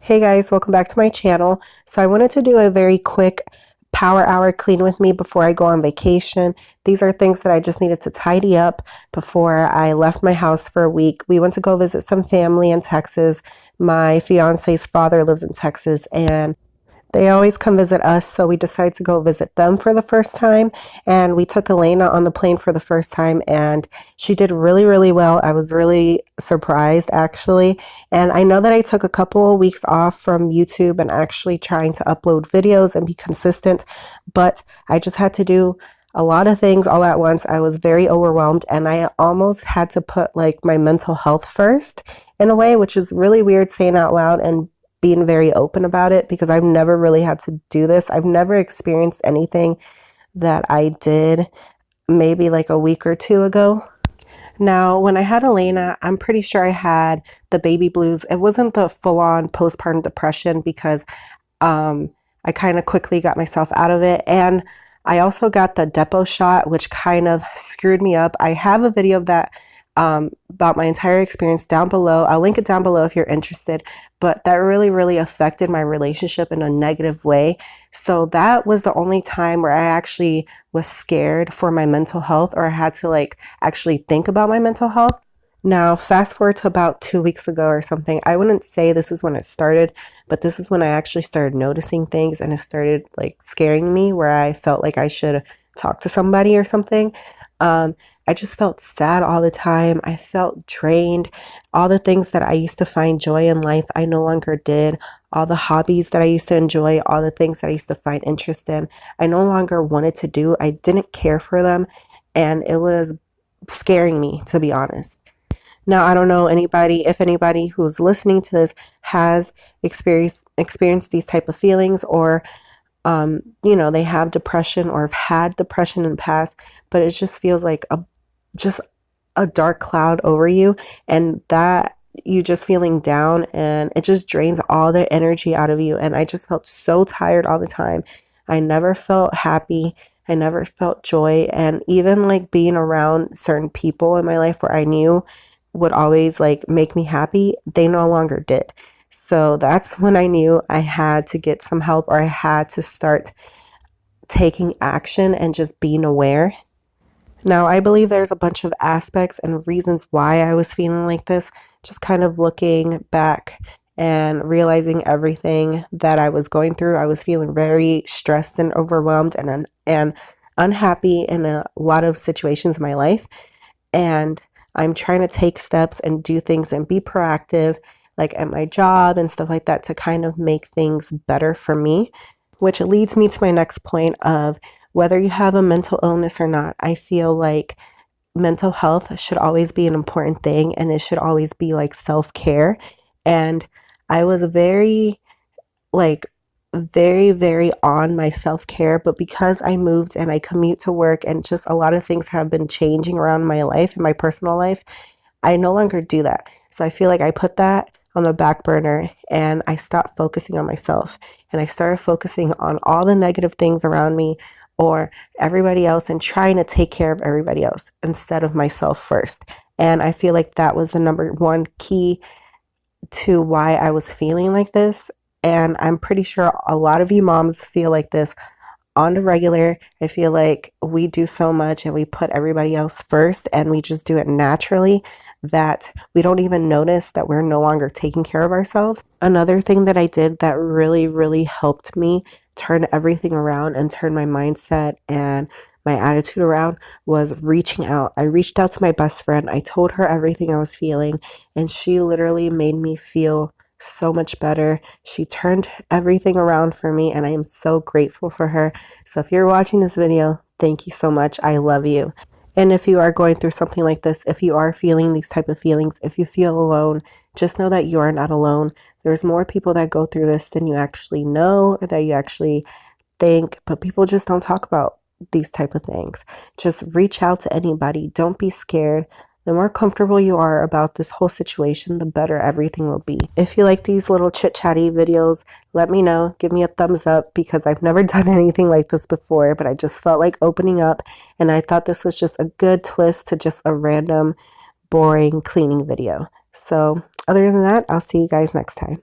Hey guys, welcome back to my channel. So I wanted to do a very quick power hour clean with me before I go on vacation. These are things that I just needed to tidy up before I left my house for a week. We went to go visit some family in Texas. My fiance's father lives in Texas and they always come visit us, so we decided to go visit them for the first time. And we took Elena on the plane for the first time, and she did really, really well. I was really surprised, actually. And I know that I took a couple of weeks off from YouTube and actually trying to upload videos and be consistent, but I just had to do a lot of things all at once. I was very overwhelmed, and I almost had to put like my mental health first in a way, which is really weird saying out loud and being very open about it because I've never really had to do this. I've never experienced anything that I did maybe like a week or two ago. Now, when I had Elena, I'm pretty sure I had the baby blues. It wasn't the full-on postpartum depression because I kind of quickly got myself out of it. And I also got the DEPO shot, which kind of screwed me up. I have a video of that about my entire experience down below. I'll link it down below if you're interested, but that really, really affected my relationship in a negative way. So that was the only time where I actually was scared for my mental health, or I had to like actually think about my mental health. Now, fast forward to about 2 weeks ago or something. I wouldn't say this is when it started, but this is when I actually started noticing things and it started like scaring me, where I felt like I should talk to somebody or something. I just felt sad all the time. I felt drained. All the things that I used to find joy in life, I no longer did. All the hobbies that I used to enjoy, all the things that I used to find interest in, I no longer wanted to do. I didn't care for them, and it was scaring me, to be honest. Now, I don't know if anybody who's listening to this has experienced these type of feelings, or they have depression or have had depression in the past, but it just feels like a dark cloud over you, and that you just feeling down, and it just drains all the energy out of you. And I just felt so tired all the time. I never felt happy. I never felt joy. And even like being around certain people in my life where I knew would always like make me happy, they no longer did. So that's when I knew I had to get some help, or I had to start taking action and just being aware. Now, I believe there's a bunch of aspects and reasons why I was feeling like this. Just kind of looking back and realizing everything that I was going through. I was feeling very stressed and overwhelmed and unhappy in a lot of situations in my life. And I'm trying to take steps and do things and be proactive, like at my job and stuff like that, to kind of make things better for me, which leads me to my next point of whether you have a mental illness or not. I feel like mental health should always be an important thing, and it should always be like self-care. And I was very, very on my self-care, but because I moved and I commute to work and just a lot of things have been changing around my life and my personal life, I no longer do that. So I feel like I put that on the back burner and I stopped focusing on myself, and I started focusing on all the negative things around me or everybody else, and trying to take care of everybody else instead of myself first. And I feel like that was the number one key to why I was feeling like this. And I'm pretty sure a lot of you moms feel like this on the regular. I feel like we do so much and we put everybody else first, and we just do it naturally that we don't even notice that we're no longer taking care of ourselves. Another thing that I did that really, really helped me turn everything around and turn my mindset and my attitude around was reaching out. I reached out to my best friend. I told her everything I was feeling, and she literally made me feel so much better. She turned everything around for me, and I am so grateful for her. So if you're watching this video, thank you so much. I love you. And if you are going through something like this, if you are feeling these type of feelings, if you feel alone, just know that you are not alone. There's more people that go through this than you actually know or that you actually think, but people just don't talk about these type of things. Just reach out to anybody. Don't be scared. The more comfortable you are about this whole situation, the better everything will be. If you like these little chit-chatty videos, let me know. Give me a thumbs up, because I've never done anything like this before, but I just felt like opening up, and I thought this was just a good twist to just a random, boring cleaning video. So other than that, I'll see you guys next time.